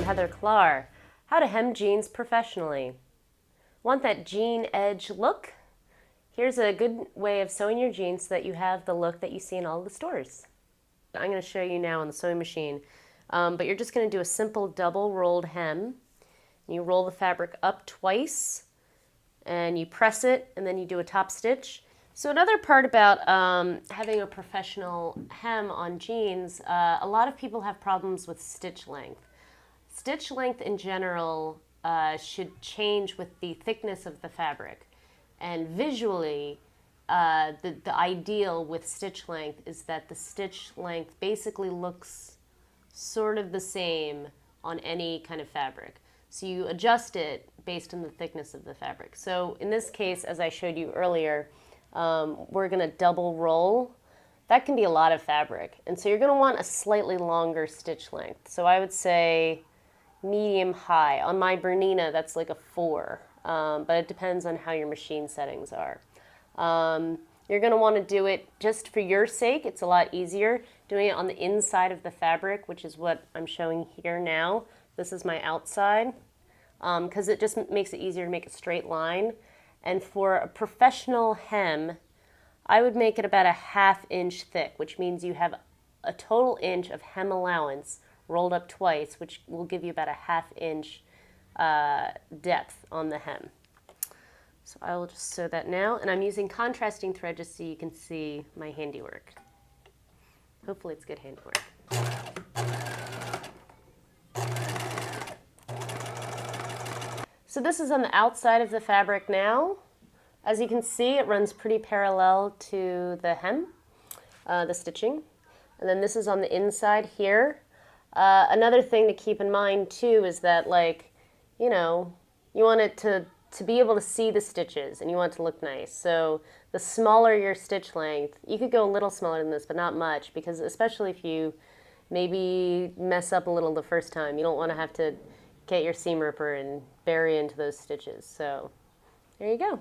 Heather Klar. How to hem jeans professionally. Want that jean edge look? Here's a good way of sewing your jeans so that you have the look that you see in all the stores. I'm going to show you now on the sewing machine, but you're just going to do a simple double rolled hem. You roll the fabric up twice and you press it, and then you do a top stitch. So another part about having a professional hem on jeans, a lot of people have problems with stitch length. Stitch length in general should change with the thickness of the fabric. And visually, the ideal with stitch length is that the stitch length basically looks sort of the same on any kind of fabric. So you adjust it based on the thickness of the fabric. So in this case, as I showed you earlier, we're going to double roll. That can be a lot of fabric. And so you're going to want a slightly longer stitch length. So I would say medium high. On my Bernina, that's like a 4, but it depends on how your machine settings are. You're going to want to do it just for your sake. It's a lot easier doing it on the inside of the fabric, which is what I'm showing here now. This is my outside, because it just makes it easier to make a straight line. And for a professional hem, I would make it about a 1/2 inch thick, which means you have a total inch of hem allowance rolled up twice, which will give you about a 1/2 inch depth on the hem. So I will just sew that now, and I'm using contrasting thread just so you can see my handiwork. Hopefully it's good handiwork. So this is on the outside of the fabric now. As you can see, it runs pretty parallel to the hem, the stitching. And then this is on the inside here. Another thing to keep in mind too is that, like, you know, you want it to be able to see the stitches and you want it to look nice. So the smaller your stitch length, you could go a little smaller than this, but not much, because especially if you maybe mess up a little the first time, you don't want to have to get your seam ripper and bury into those stitches. So there you go.